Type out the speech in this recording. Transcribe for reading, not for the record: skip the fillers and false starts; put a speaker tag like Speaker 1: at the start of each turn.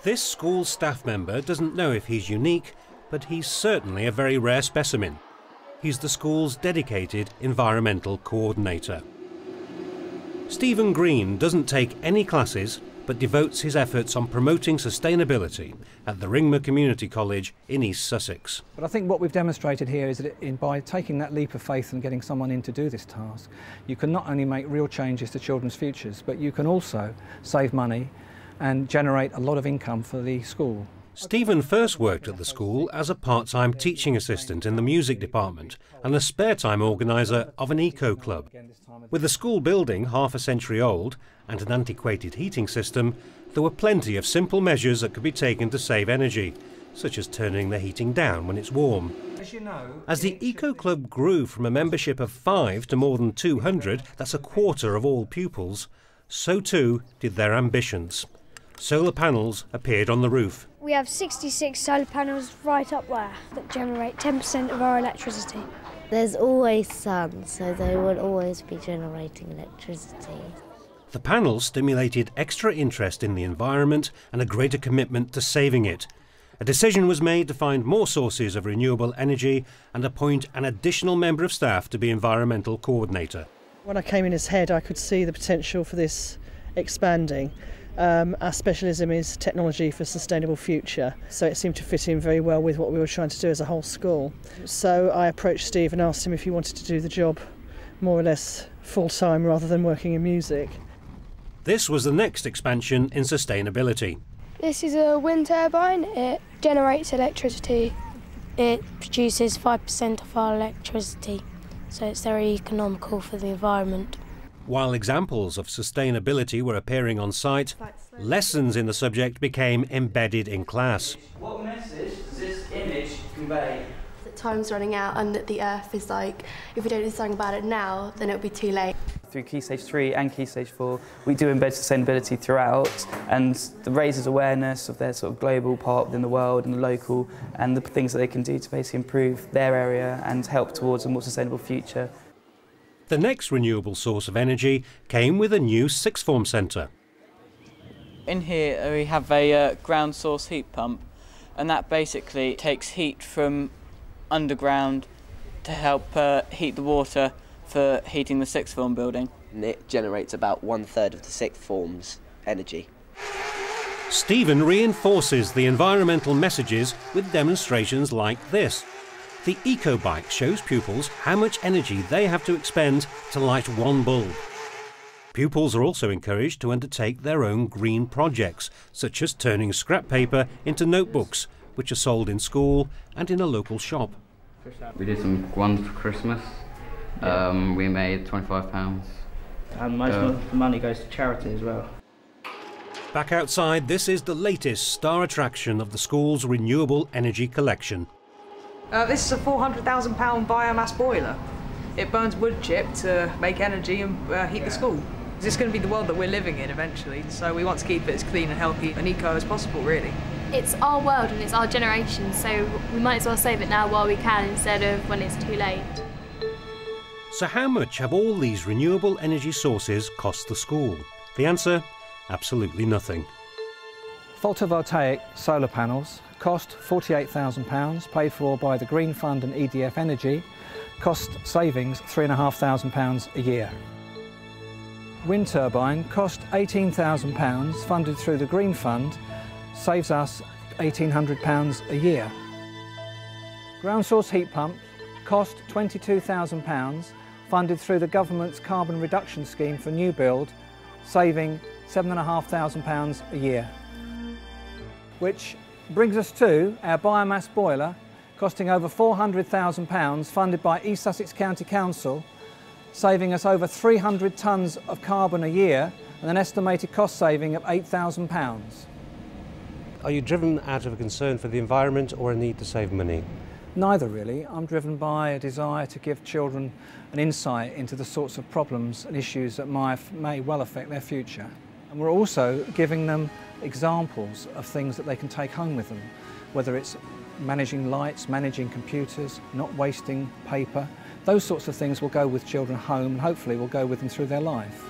Speaker 1: This school staff member doesn't know if he's unique, but he's certainly a very rare specimen. He's the school's dedicated environmental coordinator. Stephen Green doesn't take any classes, but devotes his efforts on promoting sustainability at the Ringmer Community College in East Sussex.
Speaker 2: But I think what we've demonstrated here is that by taking that leap of faith and getting someone in to do this task, you can not only make real changes to children's futures, but you can also save money and generate a lot of income for the school.
Speaker 1: Stephen first worked at the school as a part-time teaching assistant in the music department and a spare-time organiser of an eco-club. With the school building half a century old and an antiquated heating system, there were plenty of simple measures that could be taken to save energy, such as turning the heating down when it's warm. As the eco-club grew from a membership of 5 to more than 200, that's a quarter of all pupils, so too did their ambitions. Solar panels appeared on the roof.
Speaker 3: We have 66 solar panels right up there that generate 10% of our electricity.
Speaker 4: There's always sun, so they will always be generating electricity.
Speaker 1: The panels stimulated extra interest in the environment and a greater commitment to saving it. A decision was made to find more sources of renewable energy and appoint an additional member of staff to be environmental coordinator.
Speaker 5: When I came in as head, I could see the potential for this expanding. Our specialism is technology for a sustainable future, so it seemed to fit in very well with what we were trying to do as a whole school. So I approached Steve and asked him if he wanted to do the job more or less full-time rather than working in music.
Speaker 1: This was the next expansion in sustainability.
Speaker 3: This is a wind turbine. It generates electricity.
Speaker 4: It produces 5% of our electricity, so it's very economical for the environment.
Speaker 1: While examples of sustainability were appearing on site, lessons in the subject became embedded in class.
Speaker 6: What message does this image convey?
Speaker 7: The time's running out and that the Earth is like, if we don't do something about it now, then it'll be too late.
Speaker 6: Through Key Stage 3 and Key Stage 4, we do embed sustainability throughout, and it raises awareness of their sort of global part within the world and the local, and the things that they can do to basically improve their area and help towards a more sustainable future.
Speaker 1: The next renewable source of energy came with a new sixth form centre.
Speaker 8: In here we have a ground source heat pump, and that basically takes heat from underground to help heat the water for heating the sixth form building.
Speaker 9: And it generates about 1/3 of the sixth form's energy.
Speaker 1: Stephen reinforces the environmental messages with demonstrations like this. The eco-bike shows pupils how much energy they have to expend to light one bulb. Pupils are also encouraged to undertake their own green projects, such as turning scrap paper into notebooks, which are sold in school and in a local shop.
Speaker 10: We did some ones for Christmas. We made £25.
Speaker 11: And most of the money goes to charity as well.
Speaker 1: Back outside, this is the latest star attraction of the school's renewable energy collection.
Speaker 12: This is a £400,000 biomass boiler. It burns wood chip to make energy and heat the school. This is going to be the world that we're living in eventually, so we want to keep it as clean and healthy and eco as possible, really.
Speaker 13: It's our world and it's our generation, so we might as well save it now while we can instead of when it's too late.
Speaker 1: So how much have all these renewable energy sources cost the school? The answer? Absolutely nothing.
Speaker 2: Photovoltaic solar panels cost £48,000, paid for by the Green Fund and EDF Energy, cost savings £3,500 a year. Wind turbine cost £18,000, funded through the Green Fund, saves us £1,800 a year. Ground source heat pumps cost £22,000, funded through the government's carbon reduction scheme for new build, saving £7,500 a year. Which brings us to our biomass boiler, costing over £400,000, funded by East Sussex County Council, saving us over 300 tonnes of carbon a year and an estimated cost saving of £8,000.
Speaker 1: Are you driven out of a concern for the environment or a need to save money?
Speaker 2: Neither really. I'm driven by a desire to give children an insight into the sorts of problems and issues that may well affect their future. And we're also giving them examples of things that they can take home with them, whether it's managing lights, managing computers, not wasting paper. Those sorts of things will go with children home and hopefully will go with them through their life.